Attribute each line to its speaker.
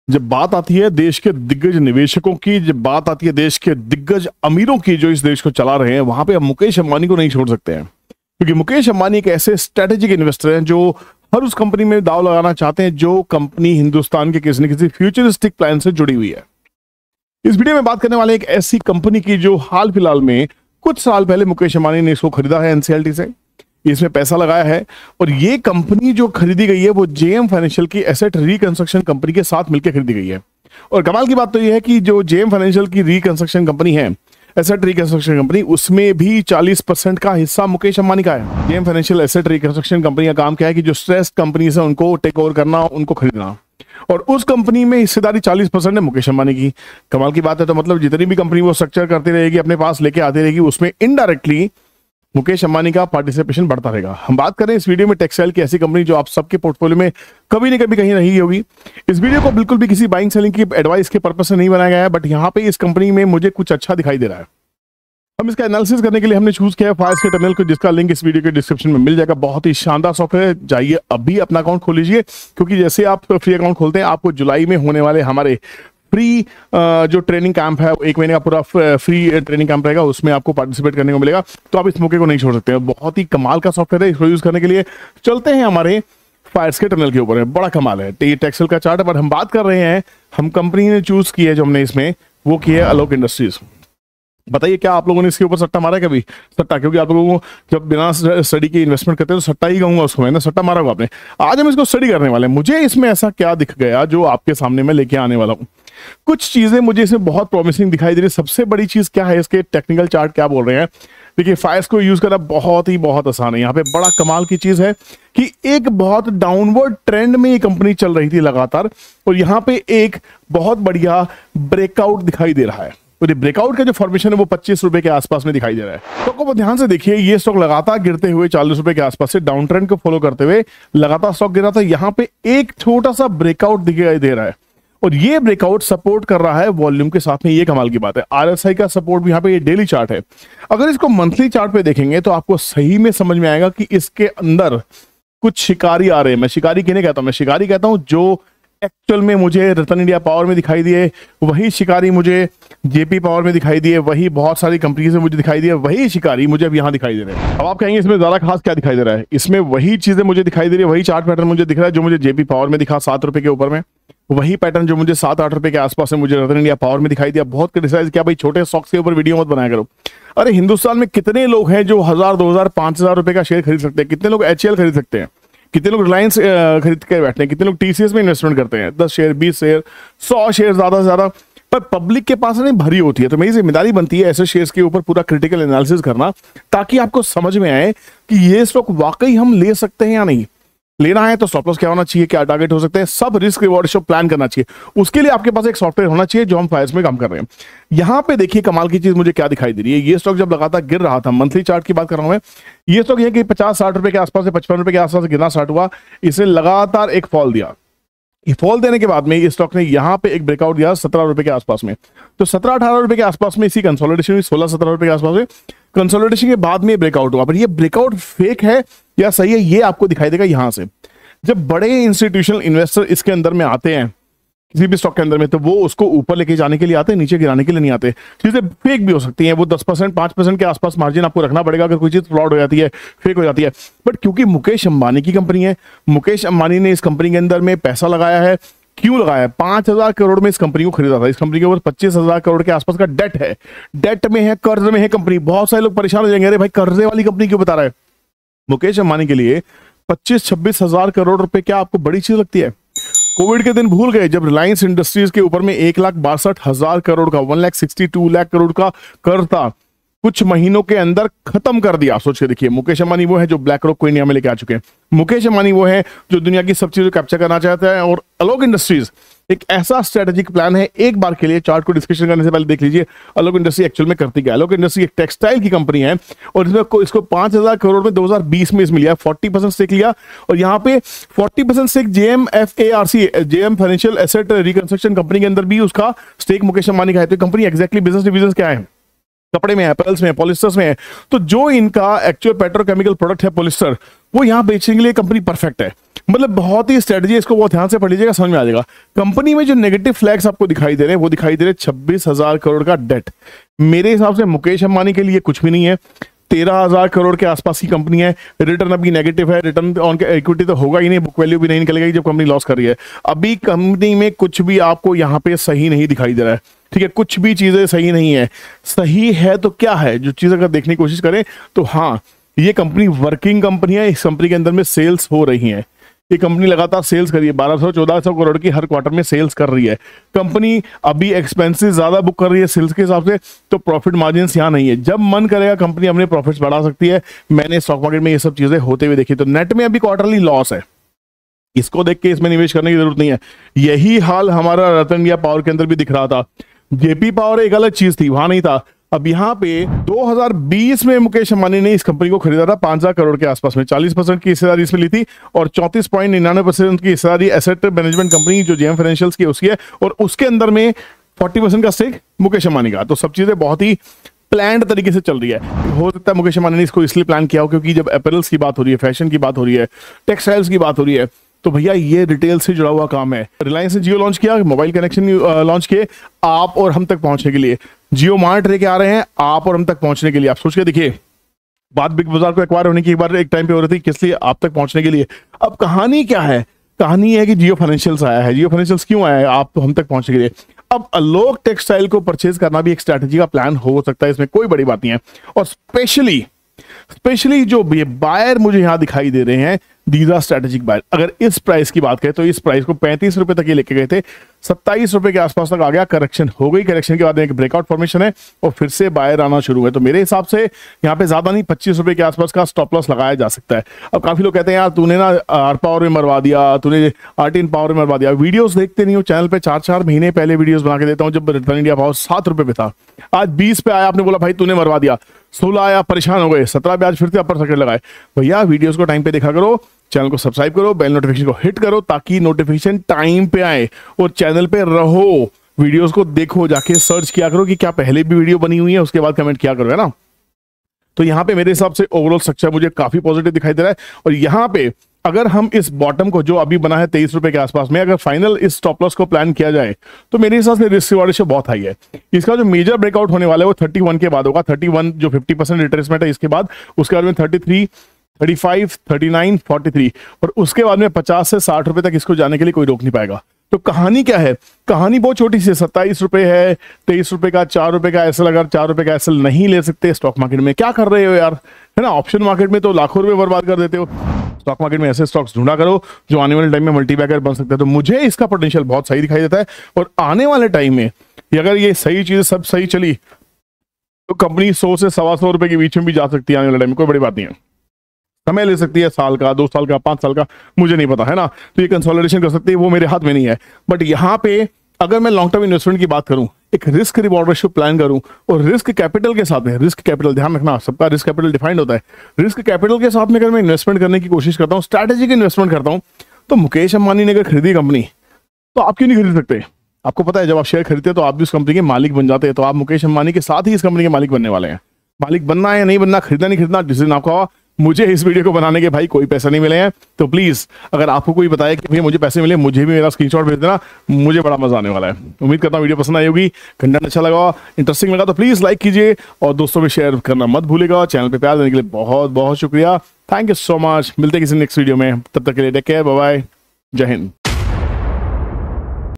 Speaker 1: जब बात आती है देश के दिग्गज निवेशकों की, जब बात आती है देश के दिग्गज अमीरों की जो इस देश को चला रहे हैं, वहां पे हम मुकेश अंबानी को नहीं छोड़ सकते हैं, क्योंकि मुकेश अंबानी एक ऐसे स्ट्रेटेजिक इन्वेस्टर हैं जो हर उस कंपनी में दाव लगाना चाहते हैं जो कंपनी हिंदुस्तान के किसी न किसी फ्यूचरिस्टिक प्लान से जुड़ी हुई है। इस वीडियो में बात करने वाले एक ऐसी कंपनी की जो हाल फिलहाल में कुछ साल पहले मुकेश अंबानी ने इसको खरीदा है एनसीएलटी से, इसमें पैसा लगाया है और ये कंपनी जो खरीदी गई है वो जेएम फाइनेंशियल की एसेट रिकंस्ट्रक्शन कंपनी के साथ मिलकर खरीदी गई है। और कमाल की बात तो ये है कि जो जेएम फाइनेंशियल की रिकंस्ट्रक्शन कंपनी है, एसेट रिकंस्ट्रक्शन कंपनी, उसमें भी 40% का हिस्सा मुकेश अंबानी का है। JM Financial asset reconstruction company का काम क्या है कि जो स्ट्रेस्ड कंपनी है उनको टेक ओवर करना, उनको खरीदना, और उस कंपनी में हिस्सेदारी 40% है मुकेश अंबानी की। कमाल की बात है। तो मतलब जितनी भी कंपनी वो स्ट्रक्चर करती रहेगी, अपने पास लेके आती रहेगी, उसमें इनडायरेक्टली मुकेश अंबानी का पार्टिसिपेशन बढ़ता रहेगा। हम बात करें इस वीडियो में टेक्सटाइल की ऐसी कंपनी जो आप सबके पोर्टफोलियो में कभी न कभी कहीं रही होगी। इस वीडियो को बिल्कुल भी किसी बाइंग सेलिंग की एडवाइस के पर्पस से नहीं बनाया गया है, बट यहाँ पे इस कंपनी में मुझे कुछ अच्छा दिखाई दे रहा है। हम इसका एनालिसिस करने के लिए हमने चूज किया है फायरस्केप टनल को, जिसका लिंक इस वीडियो के डिस्क्रिप्शन में मिल जाएगा। बहुत ही शानदार सॉफ्टवेयर है, जाइए अभी अपना अकाउंट खोल लीजिए, क्योंकि जैसे आप फ्री अकाउंट खोलते हैं आपको जुलाई में होने वाले हमारे फ्री जो ट्रेनिंग कैंप है, 1 महीने का पूरा फ्री ट्रेनिंग कैंप रहेगा, उसमें आपको पार्टिसिपेट करने को मिलेगा। तो आप इस मौके को नहीं छोड़ सकते। बहुत ही कमाल का सॉफ्टवेयर है, इसको यूज करने के लिए चलते हैं हमारे फायरस्केप टनल के ऊपर। बड़ा कमाल है, ये टेक्सटाइल का चार्ट है, पर हम बात कर रहे हैं, हम कंपनी ने चूज की है जो हमने इसमें, वो की है आलोक इंडस्ट्रीज। बताइए क्या आप लोगों ने इसके ऊपर सट्टा मारा है कभी? सट्टा, क्योंकि आप लोगों को जब बिना स्टडी के इन्वेस्टमेंट करते हैं तो सट्टा ही कहूंगा उसको, मैंने सट्टा मारा होगा आपने। आज हम इसको स्टडी करने वाले हैं। मुझे इसमें ऐसा क्या दिख गया जो आपके सामने मैं लेके आने वाला हूँ। कुछ चीजें मुझे इसमें बहुत प्रॉमिसिंग दिखाई दे रही है। सबसे बड़ी चीज क्या है, इसके टेक्निकल चार्ट क्या बोल रहे हैं। देखिए, फायर्स को यूज करना बहुत आसान है। यहाँ पे बड़ा कमाल की चीज है कि एक बहुत डाउनवर्ड ट्रेंड में ये कंपनी चल रही थी लगातार, और यहाँ पे एक बहुत बढ़िया ब्रेकआउट दिखाई दे रहा है। और ये ब्रेकआउट का जो फॉर्मेशन है वो 25 रुपए के आसपास में दिखाई दे रहा है। तो को ध्यान से देखिए, ये स्टॉक लगातार गिरते हुए 40 रुपए के आसपास से डाउन ट्रेंड को फॉलो करते हुए लगातार स्टॉक गिरा था। यहाँ पे एक छोटा सा ब्रेकआउट दिखाई दे रहा है, और ये ब्रेकआउट सपोर्ट कर रहा है वॉल्यूम के साथ में। ये कमाल की बात है। आरएसआई का सपोर्ट भी यहाँ पे, ये डेली चार्ट है। अगर इसको मंथली चार्ट पे देखेंगे तो आपको सही में समझ में आएगा कि इसके अंदर कुछ शिकारी आ रहे हैं। मैं शिकारी किन्हें कहता हूं? मैं शिकारी कहता हूं जो एक्चुअल में मुझे रतन इंडिया पावर में दिखाई दिए, वही शिकारी मुझे जेपी पावर में दिखाई दिए, वही बहुत सारी कंपनीज में मुझे दिखाई दिए, वही शिकारी मुझे अब यहाँ दिखाई दे रहे हैं। अब आप कहेंगे इसमें ज्यादा खास क्या दिखाई दे रहा है? इसमें वही चीजें मुझे दिखाई दे रही है, वही चार्ट पैटर्न मुझे दिख रहा है जो मुझे जेपी पावर में दिखा 7 रुपए के ऊपर में, वही पैटर्न जो मुझे 7-8 रुपए के आसपास में मुझे रतन इंडिया पावर में दिखाई दिया। बहुत क्रिटिसाइज किया, भाई छोटे स्टॉक्स के ऊपर वीडियो मत बनाया करो। अरे हिंदुस्तान में कितने लोग हैं जो 1000, 2000, 5000 रुपए का शेयर खरीद सकते हैं? कितने लोग एचएल खरीद सकते हैं? कितने लोग रिलायंस खरीद के बैठते हैं? कितने लोग टीसीएस में इन्वेस्टमेंट करते हैं? 10 शेयर, 20 शेयर, 100 शेयर ज्यादा से ज्यादा। पर पब्लिक के पास नहीं भरी होती है। तो मेरी जिम्मेदारी बनती है ऐसे शेयर्स के ऊपर पूरा क्रिटिकल एनालिसिस करना, ताकि आपको समझ में आए कि ये स्टॉक वाकई हम ले सकते हैं या नहीं। लेना है तो स्टॉप लॉस क्या होना चाहिए, क्या टारगेट हो सकते हैं, सब रिस्क रिवॉर्ड रेशियो प्लान करना चाहिए। उसके लिए आपके पास एक सॉफ्टवेयर होना चाहिए जो हम फायर्स में काम कर रहे हैं। यहाँ पे देखिए कमाल की चीज मुझे क्या दिखाई दे रही है। ये स्टॉक जब लगातार गिर रहा था, मंथली चार्ट की बात कर रहा हूं मैं, ये स्टॉक ये कि 50-60 रुपए के आसपास से 55 रुपए के आसपास गिरना स्टार्ट हुआ। इसने लगातार एक फॉल दिया। ये फॉल देने के बाद में ये स्टॉक ने यहाँ पे एक ब्रेकआउट दिया 17 रुपए के आसपास में। तो 17-18 रुपए के आसपास में इसी कंसोलिडेशन हुई, 16-17 रुपए के आसपास में कंसोलिडेशन के बाद में ब्रेकआउट हुआ। पर ये ब्रेकआउट फेक है या सही है, ये आपको दिखाई देगा यहां से। जब बड़े इंस्टीट्यूशनल इन्वेस्टर इसके अंदर में आते हैं, किसी भी स्टॉक के अंदर में, तो वो उसको ऊपर लेके जाने के लिए आते हैं, नीचे गिराने के लिए नहीं आते। चीजें फेक भी हो सकती हैं, वो 10%, 5% के आसपास मार्जिन आपको रखना पड़ेगा अगर कोई चीज फ्रॉड हो जाती है, फेक हो जाती है। बट क्योंकि मुकेश अंबानी की कंपनी है, मुकेश अंबानी ने इस कंपनी के अंदर में पैसा लगाया है। क्यों लगाया है? 5000 करोड़ में इस कंपनी को खरीदा था। इस कंपनी के ऊपर 25,000 करोड़ के आसपास का डेट है, डेट में है, कर्ज में है कंपनी। बहुत सारे लोग परेशान हो जाएंगे, अरे भाई कर्जे वाली कंपनी क्यों बता रहा है? मुकेश अंबानी के लिए 25-26 हजार करोड़ रुपए क्या आपको बड़ी चीज लगती है? कोविड के दिन भूल गए जब रिलायंस इंडस्ट्रीज के ऊपर में 1,62,000 करोड़ का, 1,62 लाख करोड़ का कर्ज था, कुछ महीनों के अंदर खत्म कर दिया। सोच के देखिए, मुकेश अंबानी वो है जो ब्लैक रॉक को इंडिया में लेके आ चुके हैं। मुकेश अंबानी वो है जो दुनिया की सब चीजें कैप्चर करना चाहता है। और आलोक इंडस्ट्रीज एक ऐसा स्ट्रेटेजिक प्लान है। एक बार के लिए चार्ट को डिस्कशन करने से पहले देख लीजिए आलोक इंडस्ट्री एक्चुअल में करती क्या है। आलोक इंडस्ट्री एक टेक्सटाइल की कंपनी है, और इसको 5,000 करोड़ में 2020 में मिला, 40% स्टेक लिया। और यहाँ पे 40% stake JM Financial asset reconstruction company के अंदर भी उसका स्टेक मुकेश अंबानी का है। तो कंपनी एक्जैक्टली बिजनेस डिविजन क्या है? कपड़े में है, अपैरल्स में है, पॉलिस्टर्स में है। तो जो इनका एक्चुअल पेट्रोकेमिकल प्रोडक्ट है पॉलिस्टर, वो यहाँ बेचने के लिए कंपनी परफेक्ट है। मतलब बहुत ही स्ट्रेटजी, इसको बहुत ध्यान से पढ़ लीजिएगा, समझ में आ जाएगा। कंपनी में जो नेगेटिव फ्लैग्स आपको दिखाई दे रहे हैं वो दिखाई दे रहे हैं 26,000 करोड़ का डेट। मेरे हिसाब से मुकेश अंबानी के लिए कुछ भी नहीं है। 13,000 करोड़ के आसपास की कंपनी है, रिटर्न अभी नेगेटिव है, रिटर्न ऑन इक्विटी तो होगा ही नहीं, बुक वैल्यू भी नहीं निकलेगी जब कंपनी लॉस कर रही है। अभी कंपनी में कुछ भी आपको यहाँ पे सही नहीं दिखाई दे रहा है, ठीक है, कुछ भी चीजें सही नहीं है। सही है तो क्या है, जो चीज अगर देखने की कोशिश करें तो हाँ, ये कंपनी वर्किंग कंपनी है, इस कंपनी के अंदर में सेल्स हो रही है। ये कंपनी लगातार सेल्स कर रही है, 1200-1400 करोड़ की हर क्वार्टर में सेल्स कर रही है। कंपनी अभी एक्सपेंसेस ज्यादा बुक कर रही है सेल्स के हिसाब से, तो प्रॉफिट मार्जिन यहाँ नहीं है। जब मन करेगा कंपनी अपने प्रॉफिट्स बढ़ा सकती है। मैंने स्टॉक मार्केट में ये सब चीजें होते हुए देखी। तो नेट में अभी क्वार्टरली लॉस है, इसको देख के इसमें निवेश करने की जरूरत नहीं है। यही हाल हमारा रतन इंडिया पावर के अंदर भी दिख रहा था। जेपी पावर एक अलग चीज थी, वहां नहीं था। अब यहाँ पे 2020 में मुकेश अंबानी ने इस कंपनी को खरीदा था 5,000 करोड़ के आसपास में, 40% की हिस्सेदारी इसमें ली थी और 34.99% की हिस्सेदारी एसेट मैनेजमेंट कंपनी जो जेएम फाइनेंशियल्स की उसकी है, और उसके अंदर में 40% का स्टेक मुकेश अंबानी का। तो सब चीजें बहुत ही प्लान्ड तरीके से चल रही है। हो सकता है मुकेश अंबानी ने इसको इसलिए प्लान किया हो क्योंकि जब अपैरल्स की बात हो रही है, फैशन की बात हो रही है, टेक्सटाइल्स की बात हो रही है, तो भैया ये रिटेल से जुड़ा हुआ काम है। रिलायंस ने जियो लॉन्च किया, मोबाइल कनेक्शन लॉन्च किए आप और हम तक पहुंचने के लिए। जियो मार्ट लेके आ रहे हैं आप और हम तक पहुंचने के लिए। आप सोच के देखिए, बात बिग बाजार को एक्वायर होने की एक बार एक टाइम पे हो रही थी, किस लिए? आप तक पहुंचने के लिए। अब कहानी क्या है? कहानी है कि जियो फाइनेंशियल्स आया है। जियो फाइनेंशियल्स क्यों आया है? आप तो हम तक पहुंचने के लिए। अब आलोक टेक्सटाइल को परचेज करना भी एक स्ट्रैटेजी का प्लान हो सकता है, इसमें कोई बड़ी बात नहीं है। और स्पेशली जो ये बायर मुझे यहां दिखाई दे रहे हैं, दीज आर स्ट्रेटेजिक बायर। अगर इस प्राइस की बात करें तो इस प्राइस को 35 रुपए तक ये लेके गए थे, 27 रुपए के आसपास तक आ गया, करेक्शन हो गई, करेक्शन के बाद एक ब्रेकआउट फॉर्मेशन है और फिर से बायर आना शुरू है। तो मेरे हिसाब से यहाँ पे ज्यादा नहीं, 25 रुपए के आसपास का स्टॉप लॉस लगाया जा सकता है। अब काफी लोग कहते हैं यार तूने ना आर पावर में मरवा दिया, तूने आरटीएन पावर में मरवा दिया। वीडियोस देखते नहीं हो चैनल पे, 4-4 महीने पहले वीडियोस बना के देता हूँ। जब रतन इंडिया पावर 7 रुपए पे था, आज 20 पे आया, आपने बोला भाई तूने मरवा दिया। 16 आया, परेशान हो गए, 17 पे आज फिर से अपर सर्किट लगाए। भैया वीडियोस को टाइम पे देखा करो, चैनल को सब्सक्राइब करो, बेल नोटिफिकेशन को हिट करो ताकि नोटिफिकेशन टाइम पे आए और चैनल पे रहो। वीडियोस को देखो, जाके सर्च किया करो कि क्या पहले भी वीडियो बनी हुई है, उसके बाद कमेंट किया करो, है ना। तो यहाँ पे मेरे हिसाब से ओवरऑल स्ट्रक्चर मुझे काफी पॉजिटिव दिखाई दे रहा है। और यहाँ पे अगर हम इस बॉटम को जो अभी बना है 23 रुपए के आसपास में, अगर फाइनल इस स्टॉप लॉस को प्लान किया जाए तो मेरे हिसाब से रिस्क रिवॉर्ड रेशियो बहुत हाई है। इसका जो मेजर ब्रेकआउट होने वाला है वो 31 के बाद होगा। 31 जो 50% रिट्रेसमेंट है, इसके बाद उसके बाद में 33, 35, 39, 43 और उसके बाद में 50 से 60 रुपए तक इसको जाने के लिए कोई रोक नहीं पाएगा। तो कहानी क्या है? कहानी बहुत छोटी सी है, 27 रुपए है, 23 रुपए का, 4 रुपए का एसएल। अगर 4 रुपए का एसएल नहीं ले सकते स्टॉक मार्केट में, क्या कर रहे हो यार, है ना। ऑप्शन मार्केट में तो लाखों रुपए बर्बाद कर देते हो। स्टॉक मार्केट में ऐसे स्टॉक्स ढूंढा करो जो आने वाले टाइम में मल्टीबैगर बन सकते हैं। तो मुझे इसका पोटेंशियल बहुत सही दिखाई देता है और आने वाले टाइम में अगर ये सही चीजें सब सही चली तो कंपनी 100 से 125 रुपए के बीच में भी जा सकती है आने वाले टाइम में। कोई बड़ी बात नहीं है, समय ले सकती है, साल का, 2 साल का, 5 साल का, मुझे नहीं पता, है ना। तो ये कंसोलिडेशन कर सकती है, वो मेरे हाथ में नहीं है। बट यहाँ पे अगर मैं लॉन्ग टर्म इन्वेस्टमेंट की बात करूं, एक रिस्क रिवॉर्ड रेशियो प्लान करूं और रिस्क कैपिटल के साथ में, रिस्क कैपिटल ध्यान रखना, सबका रिस्क कैपिटल डिफाइंड होता है। रिस्क कैपिटल के साथ में अगर मैं इन्वेस्टमेंट करने की कोशिश करता हूं, स्ट्रैटेजिक इन्वेस्टमेंट करता हूं, तो मुकेश अंबानी ने अगर खरीदी कंपनी तो आप क्यों नहीं खरीद सकते? आपको पता है जब आप शेयर खरीदते हैं तो आप भी उस कंपनी के मालिक बन जाते हैं। तो आप मुकेश अंबानी के साथ ही इस कंपनी के मालिक बनने वाले हैं। मालिक बनना है या नहीं बनना, खरीदना नहीं खरीदना, डिसीजन आपका। मुझे इस वीडियो को बनाने के भाई कोई पैसे नहीं मिले हैं, तो प्लीज अगर आपको कोई बताए कि भैया मुझे पैसे मिले, मुझे भी मेरा स्क्रीनशॉट भेज देना, मुझे बड़ा मजा आने वाला है। उम्मीद करता हूँ वीडियो पसंद आई होगी, कंटेंट अच्छा लगा, इंटरेस्टिंग लगा तो प्लीज लाइक कीजिए और दोस्तों में शेयर करना मत भूलेगा। चैनल पे प्यार देने के लिए बहुत बहुत शुक्रिया। Thank you so much. मिलते हैं किसी नेक्स्ट वीडियो में, तब तक के लिए टेक केयर, बाय बाय, जय हिंद।